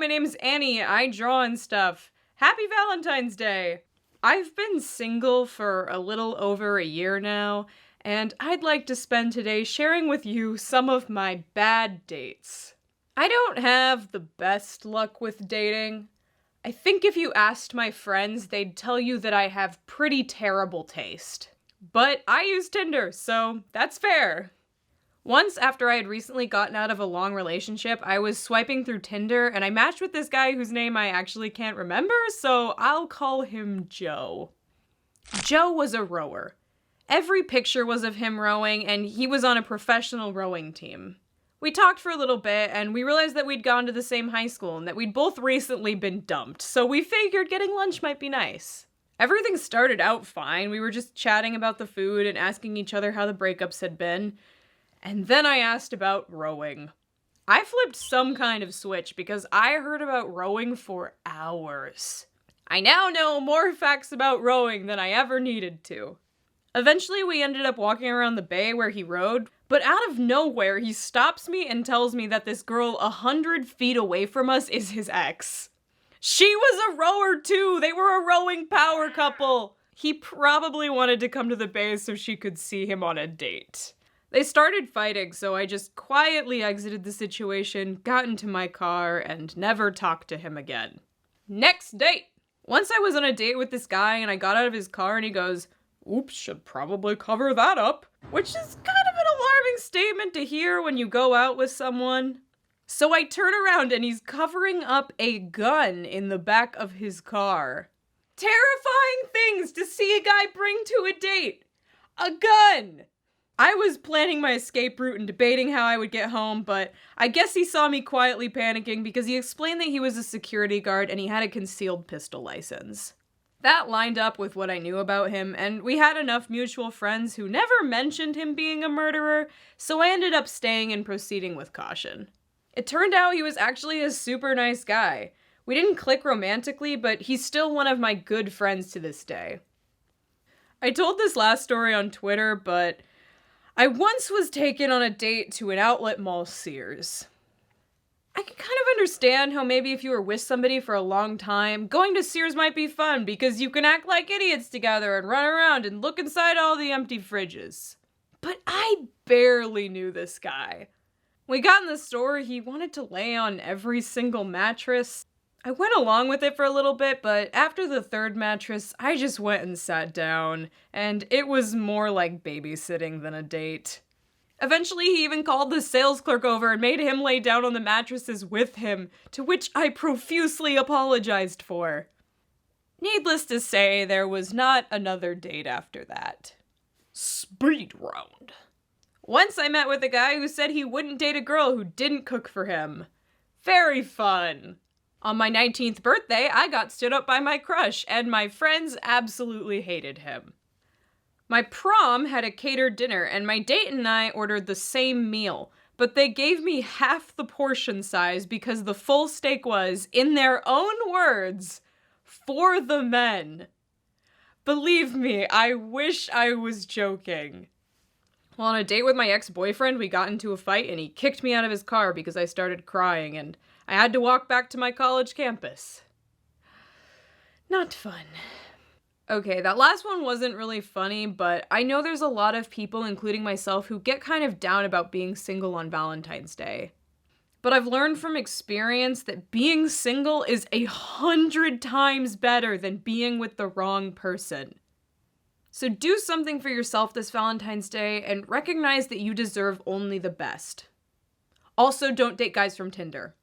my name's Annie. I draw and stuff. Happy Valentine's Day! I've been single for a little over a year now, and I'd like to spend today sharing with you some of my bad dates. I don't have the best luck with dating. I think if you asked my friends, they'd tell you that I have pretty terrible taste. But I use Tinder, so that's fair. Once, after I had recently gotten out of a long relationship, I was swiping through Tinder and I matched with this guy whose name I actually can't remember, so I'll call him Joe. Joe was a rower. Every picture was of him rowing, and he was on a professional rowing team. We talked for a little bit, and we realized that we'd gone to the same high school and that we'd both recently been dumped, so we figured getting lunch might be nice. Everything started out fine. We were just chatting about the food and asking each other how the breakups had been. And then I asked about rowing. I flipped some kind of switch because I heard about rowing for hours. I now know more facts about rowing than I ever needed to. Eventually, we ended up walking around the bay where he rowed, but out of nowhere, he stops me and tells me that this girl 100 feet away from us is his ex. She was a rower too! They were a rowing power couple! He probably wanted to come to the bay so she could see him on a date. They started fighting, so I just quietly exited the situation, got into my car, and never talked to him again. Next date! Once I was on a date with this guy and I got out of his car and he goes, "Oops, should probably cover that up." Which is kind of an alarming statement to hear when you go out with someone. So I turn around and he's covering up a gun in the back of his car. Terrifying things to see a guy bring to a date. A gun! I was planning my escape route and debating how I would get home, but I guess he saw me quietly panicking because he explained that he was a security guard and he had a concealed pistol license. That lined up with what I knew about him, and we had enough mutual friends who never mentioned him being a murderer, so I ended up staying and proceeding with caution. It turned out he was actually a super nice guy. We didn't click romantically, but he's still one of my good friends to this day. I told this last story on Twitter, but I once was taken on a date to an outlet mall Sears. I can kind of understand how maybe if you were with somebody for a long time, going to Sears might be fun because you can act like idiots together and run around and look inside all the empty fridges. But I barely knew this guy. We got in the store, he wanted to lay on every single mattress. I went along with it for a little bit, but after the third mattress, I just went and sat down, and it was more like babysitting than a date. Eventually, he even called the sales clerk over and made him lay down on the mattresses with him, to which I profusely apologized for. Needless to say, there was not another date after that. Speed round. Once I met with a guy who said he wouldn't date a girl who didn't cook for him. Very fun. On my 19th birthday, I got stood up by my crush, and my friends absolutely hated him. My prom had a catered dinner, and my date and I ordered the same meal, but they gave me half the portion size because the full steak was, in their own words, for the men. Believe me, I wish I was joking. Well, on a date with my ex-boyfriend, we got into a fight and he kicked me out of his car because I started crying and I had to walk back to my college campus. Not fun. Okay, that last one wasn't really funny, but I know there's a lot of people, including myself, who get kind of down about being single on Valentine's Day. But I've learned from experience that being single is 100 times better than being with the wrong person. So do something for yourself this Valentine's Day and recognize that you deserve only the best. Also, don't date guys from Tinder.